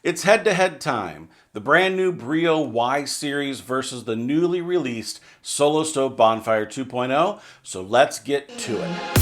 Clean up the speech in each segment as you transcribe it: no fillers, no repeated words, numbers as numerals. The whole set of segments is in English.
It's head-to-head time. The brand new Breeo Y series versus the newly released Solo Stove Bonfire 2.0. So let's get to it.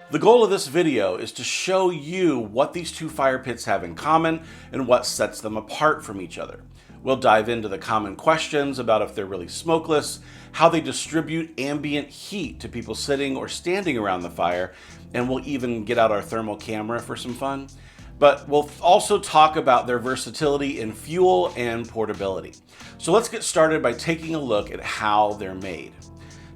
The goal of this video is to show you what these two fire pits have in common and what sets them apart from each other. We'll dive into the common questions about if they're really smokeless, how they distribute ambient heat to people sitting or standing around the fire, and we'll even get out our thermal camera for some fun. But we'll also talk about their versatility in fuel and portability. So let's get started by taking a look at how they're made.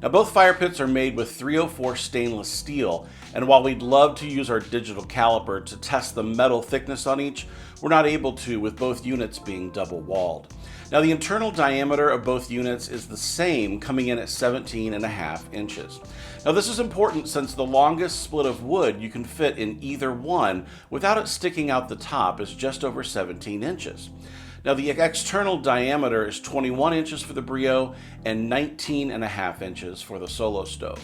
Now, both fire pits are made with 304 stainless steel, and while we'd love to use our digital caliper to test the metal thickness on each, we're not able to with both units being double-walled. Now, the internal diameter of both units is the same, coming in at 17.5 inches. Now, this is important since the longest split of wood you can fit in either one without it sticking out the top is just over 17 inches. Now, the external diameter is 21 inches for the Breeo and 19.5 inches for the Solo Stove.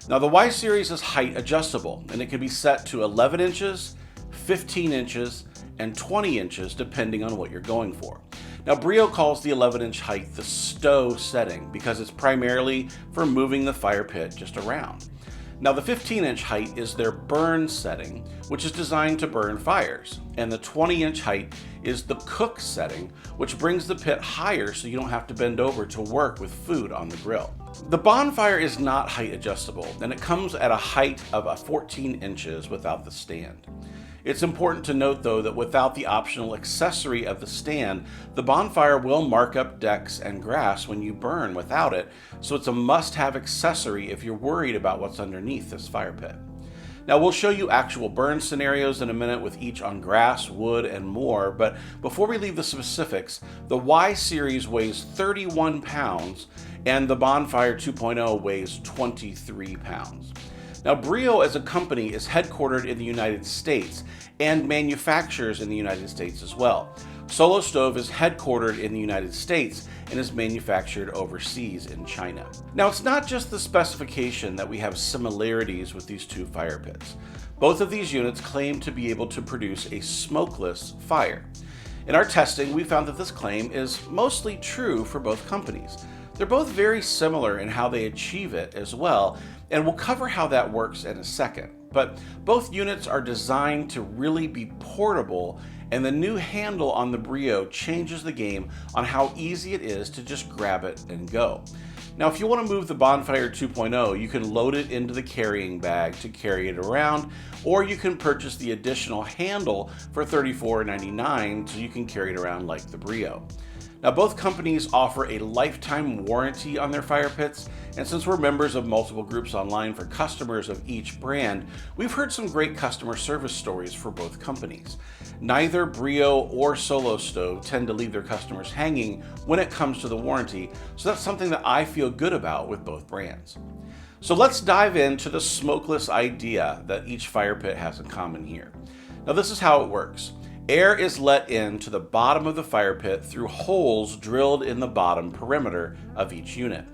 Now, the Y series is height adjustable, and it can be set to 11 inches, 15 inches, and 20 inches depending on what you're going for. Now, Breeo calls the 11-inch height the stow setting because it's primarily for moving the fire pit just around. Now, the 15-inch height is their burn setting, which is designed to burn fires, and the 20-inch height is the cook setting, which brings the pit higher so you don't have to bend over to work with food on the grill. The Bonfire is not height adjustable, and it comes at a height of 14 inches without the stand. It's important to note, though, that without the optional accessory of the stand, the Bonfire will mark up decks and grass when you burn without it, so it's a must-have accessory if you're worried about what's underneath this fire pit. Now, we'll show you actual burn scenarios in a minute with each on grass, wood, and more, but before we leave the specifics, the Y series weighs 31 pounds, and the Bonfire 2.0 weighs 23 pounds. Now, Breeo as a company is headquartered in the United States and manufactures in the United States as well. Solo Stove is headquartered in the United States and is manufactured overseas in China. Now, it's not just the specification that we have similarities with these two fire pits. Both of these units claim to be able to produce a smokeless fire. In our testing, we found that this claim is mostly true for both companies. They're both very similar in how they achieve it as well, and we'll cover how that works in a second. But both units are designed to really be portable, and the new handle on the Breeo changes the game on how easy it is to just grab it and go. Now, if you want to move the Bonfire 2.0, you can load it into the carrying bag to carry it around, or you can purchase the additional handle for $34.99 so you can carry it around like the Breeo. Now, both companies offer a lifetime warranty on their fire pits, and since we're members of multiple groups online for customers of each brand, we've heard some great customer service stories for both companies. Neither Breeo or Solo Stove tend to leave their customers hanging when it comes to the warranty, so that's something that I feel good about with both brands. So let's dive into the smokeless idea that each fire pit has in common here. Now, this is how it works. Air is let in to the bottom of the fire pit through holes drilled in the bottom perimeter of each unit.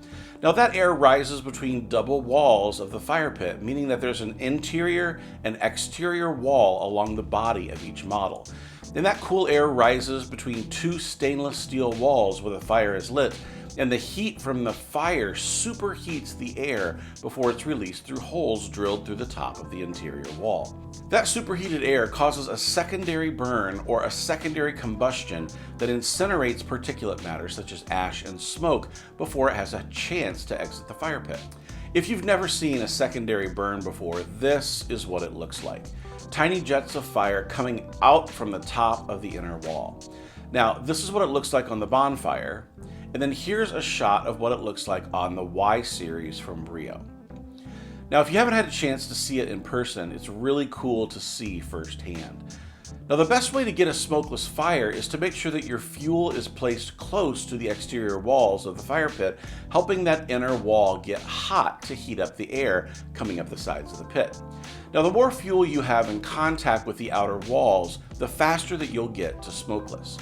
Now, that air rises between double walls of the fire pit, meaning that there's an interior and exterior wall along the body of each model. And that cool air rises between two stainless steel walls where the fire is lit, and the heat from the fire superheats the air before it's released through holes drilled through the top of the interior wall. That superheated air causes a secondary burn or a secondary combustion that incinerates particulate matter such as ash and smoke before it has a chance to exit the fire pit. If you've never seen a secondary burn before, this is what it looks like. Tiny jets of fire coming out from the top of the inner wall. Now, this is what it looks like on the Bonfire, and then here's a shot of what it looks like on the Y series from Breeo. Now, if you haven't had a chance to see it in person, it's really cool to see firsthand. Now, the best way to get a smokeless fire is to make sure that your fuel is placed close to the exterior walls of the fire pit, helping that inner wall get hot to heat up the air coming up the sides of the pit. Now, the more fuel you have in contact with the outer walls, the faster that you'll get to smokeless.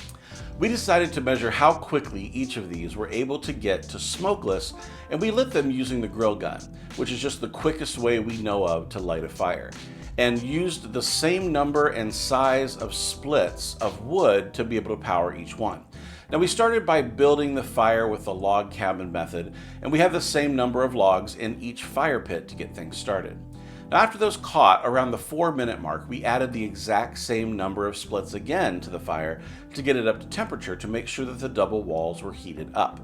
We decided to measure how quickly each of these were able to get to smokeless, and we lit them using the grill gun, which is just the quickest way we know of to light a fire, and used the same number and size of splits of wood to be able to power each one. Now we started by building the fire with the log cabin method, and we have the same number of logs in each fire pit to get things started. Now after those caught around the 4-minute mark, we added the exact same number of splits again to the fire to get it up to temperature to make sure that the double walls were heated up.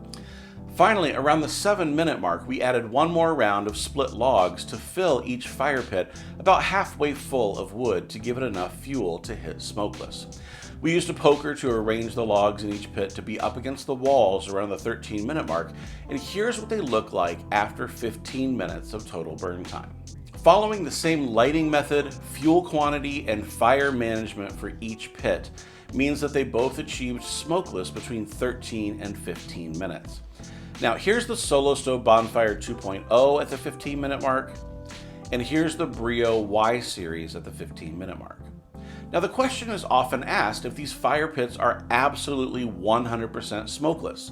Finally, around the 7-minute mark, we added one more round of split logs to fill each fire pit about halfway full of wood to give it enough fuel to hit smokeless. We used a poker to arrange the logs in each pit to be up against the walls around the 13-minute mark, and here's what they look like after 15 minutes of total burn time. Following the same lighting method, fuel quantity, and fire management for each pit means that they both achieved smokeless between 13 and 15 minutes. Now here's the Solo Stove Bonfire 2.0 at the 15-minute mark, and here's the Breeo Y series at the 15-minute mark. Now the question is often asked if these fire pits are absolutely 100% smokeless.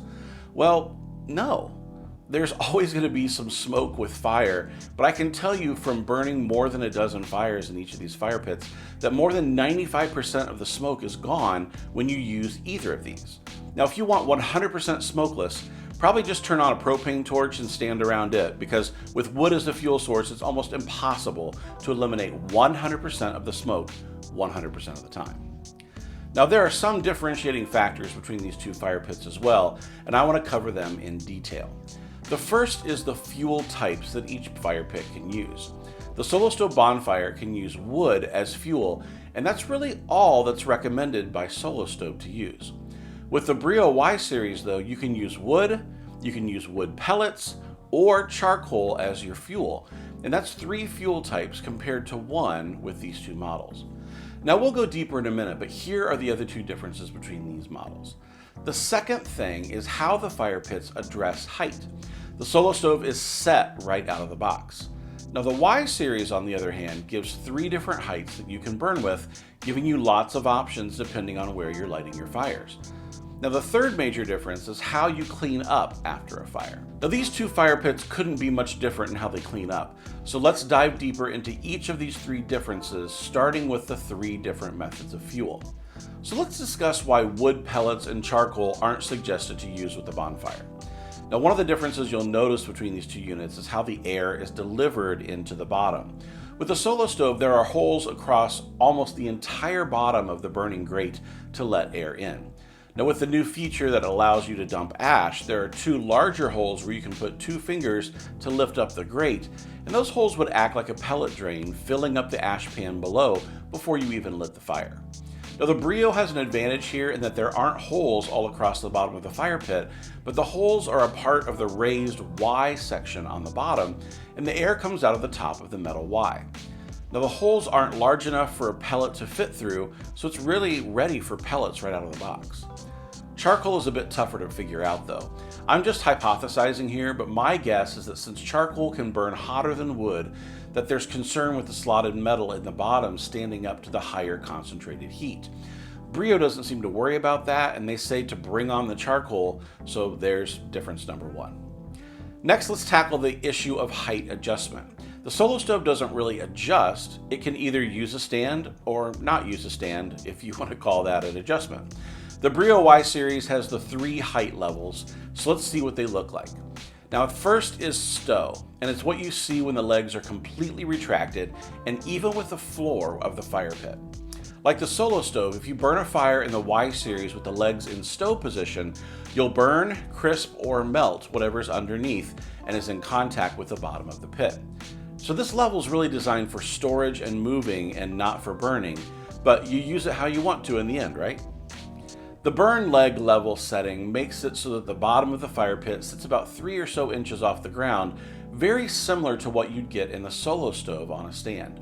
Well, no. There's always going to be some smoke with fire, but I can tell you from burning more than a dozen fires in each of these fire pits that more than 95% of the smoke is gone when you use either of these. Now if you want 100% smokeless, probably just turn on a propane torch and stand around it, because with wood as the fuel source, it's almost impossible to eliminate 100% of the smoke 100% of the time. Now there are some differentiating factors between these two fire pits as well, and I want to cover them in detail. The first is the fuel types that each fire pit can use. The Solo Stove Bonfire can use wood as fuel, and that's really all that's recommended by Solo Stove to use. With the Breeo Y series though, you can use wood pellets, or charcoal as your fuel, and that's 3 fuel types compared to 1 with these two models. Now we'll go deeper in a minute, but here are the other 2 differences between these models. The second thing is how the fire pits address height. The Solo Stove is set right out of the box. Now the Y series, on the other hand, gives 3 different heights that you can burn with, giving you lots of options depending on where you're lighting your fires. Now the third major difference is how you clean up after a fire. Now these 2 fire pits couldn't be much different in how they clean up, so let's dive deeper into each of these 3 differences, starting with the 3 different methods of fuel. So let's discuss why wood pellets and charcoal aren't suggested to use with the bonfire. Now one of the differences you'll notice between these 2 units is how the air is delivered into the bottom. With the Solo Stove, there are holes across almost the entire bottom of the burning grate to let air in. Now with the new feature that allows you to dump ash, there are 2 larger holes where you can put 2 fingers to lift up the grate, and those holes would act like a pellet drain, filling up the ash pan below before you even lit the fire. Now the Breeo has an advantage here in that there aren't holes all across the bottom of the fire pit, but the holes are a part of the raised Y section on the bottom, and the air comes out of the top of the metal Y. Now the holes aren't large enough for a pellet to fit through, so it's really ready for pellets right out of the box. Charcoal is a bit tougher to figure out though. I'm just hypothesizing here, but my guess is that since charcoal can burn hotter than wood, that there's concern with the slotted metal in the bottom standing up to the higher concentrated heat. Breeo doesn't seem to worry about that, and they say to bring on the charcoal, so there's difference number 1. Next, let's tackle the issue of height adjustment. The Solo Stove doesn't really adjust. It can either use a stand or not use a stand, if you want to call that an adjustment. The Breeo Y series has the 3 height levels, so let's see what they look like. Now first is stow, and it's what you see when the legs are completely retracted and even with the floor of the fire pit. Like the Solo Stove, if you burn a fire in the Y series with the legs in stow position, you'll burn, crisp, or melt whatever's underneath and is in contact with the bottom of the pit. So this level is really designed for storage and moving and not for burning, but you use it how you want to in the end, right? The burn leg level setting makes it so that the bottom of the fire pit sits about 3 or so inches off the ground, very similar to what you'd get in the Solo Stove on a stand.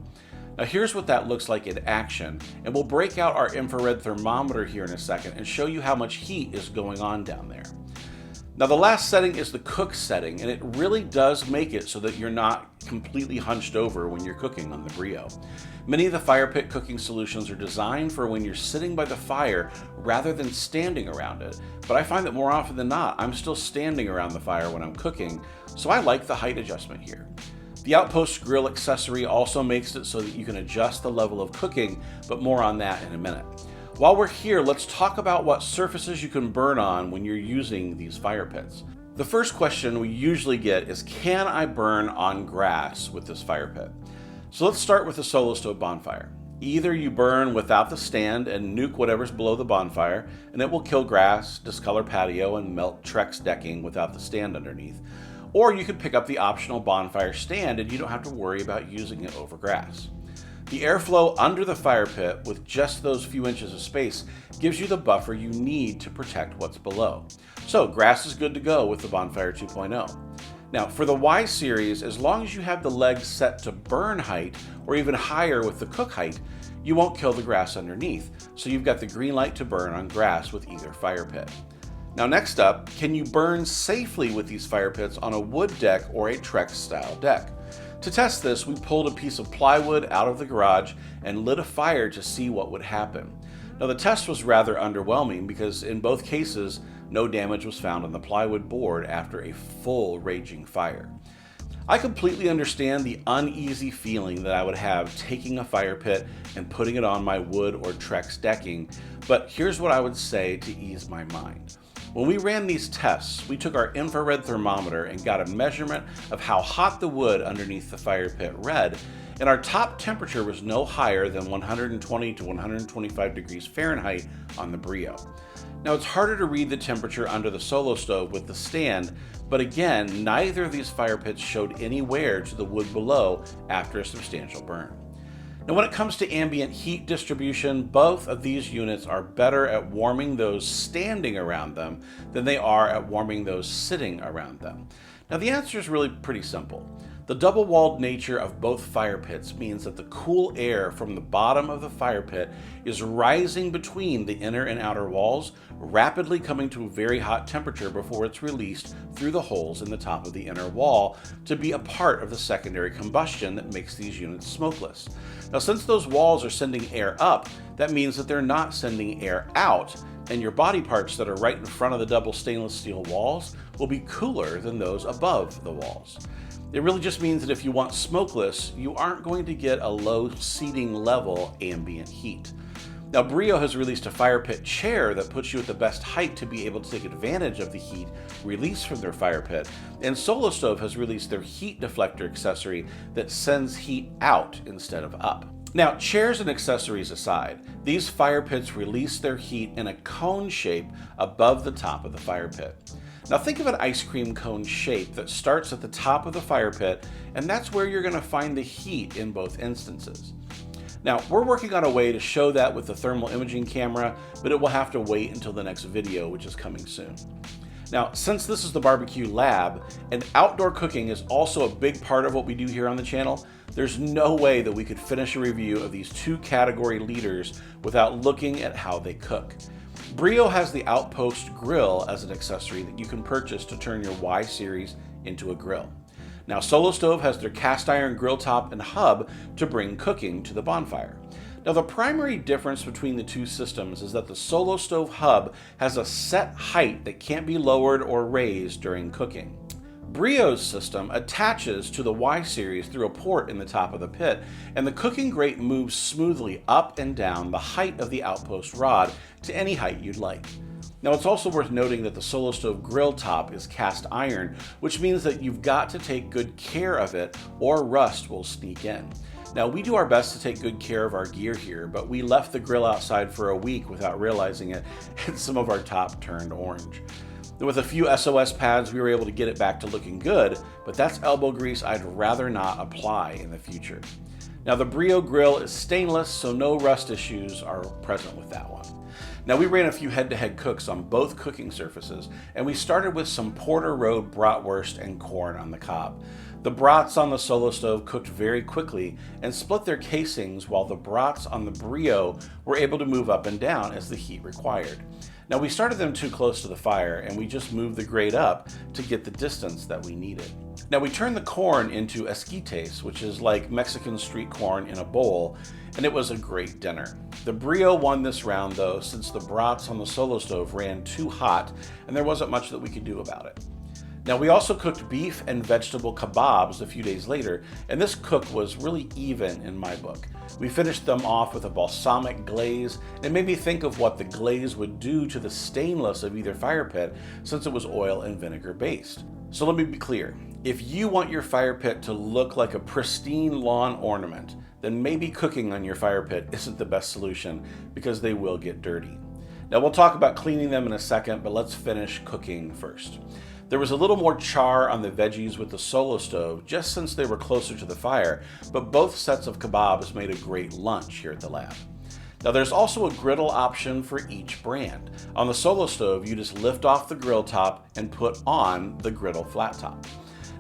Now here's what that looks like in action, and we'll break out our infrared thermometer here in a second and show you how much heat is going on down there. Now the last setting is the cook setting, and it really does make it so that you're not completely hunched over when you're cooking on the Breeo. Many of the fire pit cooking solutions are designed for when you're sitting by the fire rather than standing around it, but I find that more often than not, I'm still standing around the fire when I'm cooking, so I like the height adjustment here. The Outpost grill accessory also makes it so that you can adjust the level of cooking, but more on that in a minute. While we're here, let's talk about what surfaces you can burn on when you're using these fire pits. The first question we usually get is, can I burn on grass with this fire pit? So let's start with the Solo Stove Bonfire. Either you burn without the stand and nuke whatever's below the bonfire, and it will kill grass, discolor patio, and melt Trex decking without the stand underneath. Or you could pick up the optional bonfire stand and you don't have to worry about using it over grass. The airflow under the fire pit with just those few inches of space gives you the buffer you need to protect what's below. So grass is good to go with the Bonfire 2.0. Now for the Y series, as long as you have the legs set to burn height or even higher with the cook height, you won't kill the grass underneath, so you've got the green light to burn on grass with either fire pit. Now next up, can you burn safely with these fire pits on a wood deck or a Trex style deck? To test this, we pulled a piece of plywood out of the garage and lit a fire to see what would happen. Now the test was rather underwhelming because in both cases, no damage was found on the plywood board after a full raging fire. I completely understand the uneasy feeling that I would have taking a fire pit and putting it on my wood or Trex decking, but here's what I would say to ease my mind. When we ran these tests, we took our infrared thermometer and got a measurement of how hot the wood underneath the fire pit read, and our top temperature was no higher than 120 to 125 degrees Fahrenheit on the Breeo. Now it's harder to read the temperature under the Solo Stove with the stand, but again, neither of these fire pits showed any wear to the wood below after a substantial burn. Now when it comes to ambient heat distribution, both of these units are better at warming those standing around them than they are at warming those sitting around them. Now the answer is really pretty simple. The double-walled nature of both fire pits means that the cool air from the bottom of the fire pit is rising between the inner and outer walls, rapidly coming to a very hot temperature before it's released through the holes in the top of the inner wall to be a part of the secondary combustion that makes these units smokeless. Now, since those walls are sending air up, that means that they're not sending air out, and your body parts that are right in front of the double stainless steel walls will be cooler than those above the walls. It really just means that if you want smokeless, you aren't going to get a low seating level ambient heat. Now Breeo has released a fire pit chair that puts you at the best height to be able to take advantage of the heat released from their fire pit, and Solo Stove has released their heat deflector accessory that sends heat out instead of up. Now, chairs and accessories aside, these fire pits release their heat in a cone shape above the top of the fire pit. Now think of an ice cream cone shape that starts at the top of the fire pit, and that's where you're going to find the heat in both instances. Now, we're working on a way to show that with the thermal imaging camera, but it will have to wait until the next video, which is coming soon. Now, since this is the barbecue lab, and outdoor cooking is also a big part of what we do here on the channel, there's no way that we could finish a review of these two category leaders without looking at how they cook. Breeo has the Outpost grill as an accessory that you can purchase to turn your Y series into a grill. Now, Solo Stove has their cast iron grill top and hub to bring cooking to the bonfire. Now, the primary difference between the two systems is that the Solo Stove hub has a set height that can't be lowered or raised during cooking. Breeo's system attaches to the Y series through a port in the top of the pit, and the cooking grate moves smoothly up and down the height of the Outpost rod to any height you'd like. Now, it's also worth noting that the Solo Stove grill top is cast iron, which means that you've got to take good care of it or rust will sneak in. Now, we do our best to take good care of our gear here, but we left the grill outside for a week without realizing it, and some of our top turned orange. With a few SOS pads, we were able to get it back to looking good, but that's elbow grease I'd rather not apply in the future. Now, the Breeo grill is stainless, so no rust issues are present with that one. Now, we ran a few head-to-head cooks on both cooking surfaces, and we started with some Porter Road bratwurst and corn on the cob. The brats on the Solo Stove cooked very quickly and split their casings, while the brats on the Breeo were able to move up and down as the heat required. Now we started them too close to the fire and we just moved the grate up to get the distance that we needed. Now we turned the corn into esquites, which is like Mexican street corn in a bowl, and it was a great dinner. The Breeo won this round though, since the brats on the solo stove ran too hot and there wasn't much that we could do about it. Now we also cooked beef and vegetable kebabs a few days later, and this cook was really even in my book. We finished them off with a balsamic glaze, and it made me think of what the glaze would do to the stainless of either fire pit, since it was oil and vinegar based. So let me be clear, if you want your fire pit to look like a pristine lawn ornament, then maybe cooking on your fire pit isn't the best solution, because they will get dirty. Now we'll talk about cleaning them in a second, but let's finish cooking first. There was a little more char on the veggies with the solo stove, just since they were closer to the fire, but both sets of kebabs made a great lunch here at the lab. Now there's also a griddle option for each brand. On the solo stove, you just lift off the grill top and put on the griddle flat top.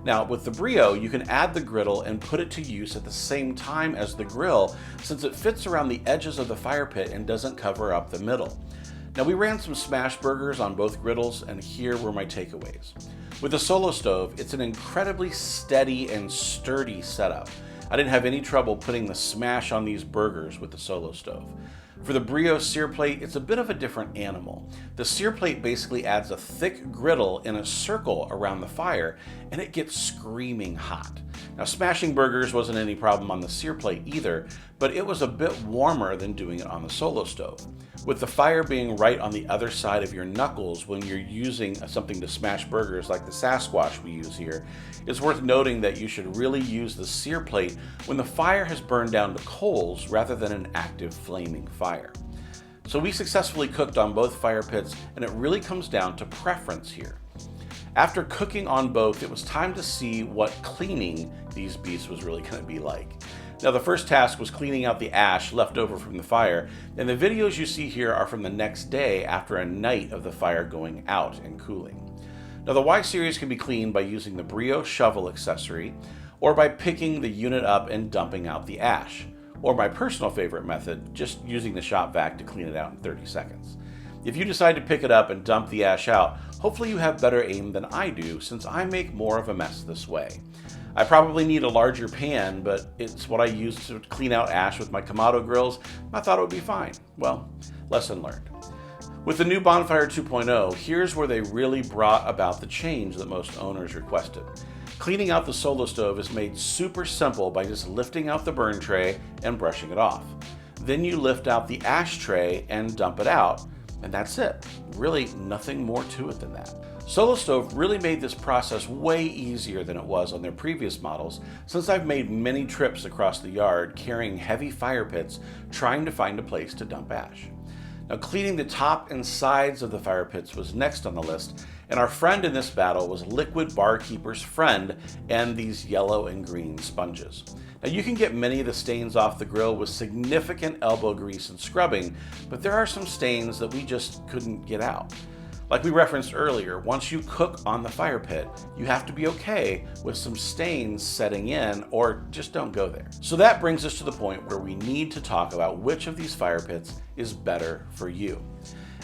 Now with the Breeo, you can add the griddle and put it to use at the same time as the grill, since it fits around the edges of the fire pit and doesn't cover up the middle. Now we ran some smash burgers on both griddles, and here were my takeaways. With the solo stove, it's an incredibly steady and sturdy setup. I didn't have any trouble putting the smash on these burgers with the solo stove. For the Breeo sear plate, it's a bit of a different animal. The sear plate basically adds a thick griddle in a circle around the fire, and it gets screaming hot. Now smashing burgers wasn't any problem on the sear plate either, but it was a bit warmer than doing it on the solo stove. With the fire being right on the other side of your knuckles when you're using something to smash burgers like the Sasquatch we use here, it's worth noting that you should really use the sear plate when the fire has burned down to coals rather than an active flaming fire. So we successfully cooked on both fire pits, and it really comes down to preference here. After cooking on both, it was time to see what cleaning these beasts was really going to be like. Now the first task was cleaning out the ash left over from the fire, and the videos you see here are from the next day after a night of the fire going out and cooling. Now the Y-series can be cleaned by using the Breeo shovel accessory, or by picking the unit up and dumping out the ash, or my personal favorite method, just using the shop vac to clean it out in 30 seconds. If you decide to pick it up and dump the ash out, hopefully you have better aim than I do, since I make more of a mess this way. I probably need a larger pan, but it's what I use to clean out ash with my Kamado grills. I thought it would be fine. Well, lesson learned. With the new Bonfire 2.0, here's where they really brought about the change that most owners requested. Cleaning out the solo stove is made super simple by just lifting out the burn tray and brushing it off. Then you lift out the ash tray and dump it out, and that's it. Really nothing more to it than that. Solo Stove really made this process way easier than it was on their previous models, since I've made many trips across the yard carrying heavy fire pits trying to find a place to dump ash. Now cleaning the top and sides of the fire pits was next on the list, and our friend in this battle was Liquid Barkeeper's Friend and these yellow and green sponges. Now you can get many of the stains off the grill with significant elbow grease and scrubbing, but there are some stains that we just couldn't get out. Like we referenced earlier, once you cook on the fire pit, you have to be okay with some stains setting in, or just don't go there. So that brings us to the point where we need to talk about which of these fire pits is better for you.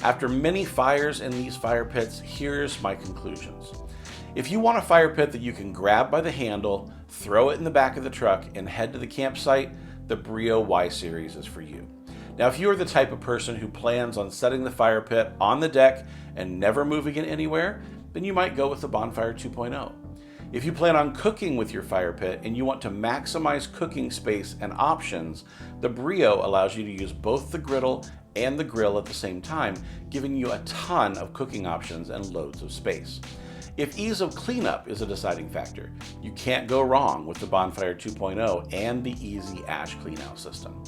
After many fires in these fire pits, here's my conclusions. If you want a fire pit that you can grab by the handle, throw it in the back of the truck, and head to the campsite, the Breeo Y-Series is for you. Now, if you are the type of person who plans on setting the fire pit on the deck and never moving it anywhere, then you might go with the Bonfire 2.0. If you plan on cooking with your fire pit and you want to maximize cooking space and options, the Breeo allows you to use both the griddle and the grill at the same time, giving you a ton of cooking options and loads of space. If ease of cleanup is a deciding factor, you can't go wrong with the Bonfire 2.0 and the easy ash cleanout system.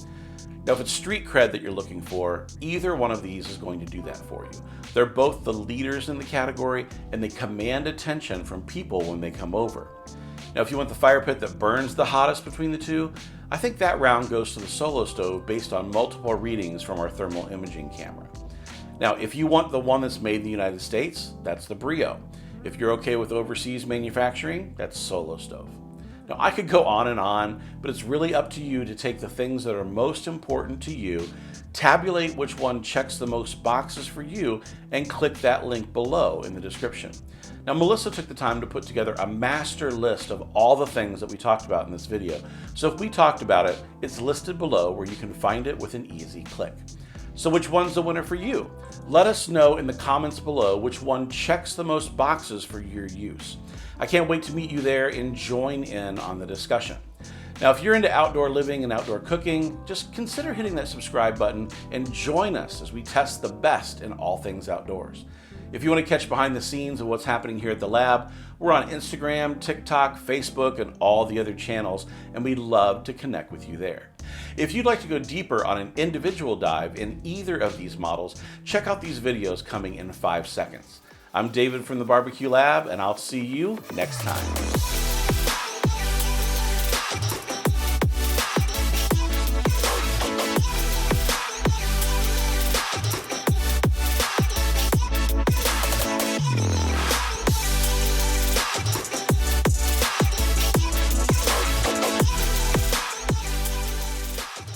Now, if it's street cred that you're looking for, either one of these is going to do that for you. They're both the leaders in the category, and they command attention from people when they come over. Now, if you want the fire pit that burns the hottest between the two, I think that round goes to the Solo Stove based on multiple readings from our thermal imaging camera. Now, if you want the one that's made in the United States, that's the Breeo. If you're okay with overseas manufacturing, that's Solo Stove. Now, I could go on and on, but it's really up to you to take the things that are most important to you, Tabulate which one checks the most boxes for you and click that link below in the description. Now, Melissa took the time to put together a master list of all the things that we talked about in this video. So if we talked about it, it's listed below where you can find it with an easy click. So which one's the winner for you? Let us know in the comments below which one checks the most boxes for your use. I can't wait to meet you there and join in on the discussion. Now, if you're into outdoor living and outdoor cooking, just consider hitting that subscribe button and join us as we test the best in all things outdoors. If you want to catch behind the scenes of what's happening here at the lab, we're on Instagram, TikTok, Facebook, and all the other channels, and we'd love to connect with you there. If you'd like to go deeper on an individual dive in either of these models, check out these videos coming in 5 seconds. I'm David from the Barbecue Lab, and I'll see you next time.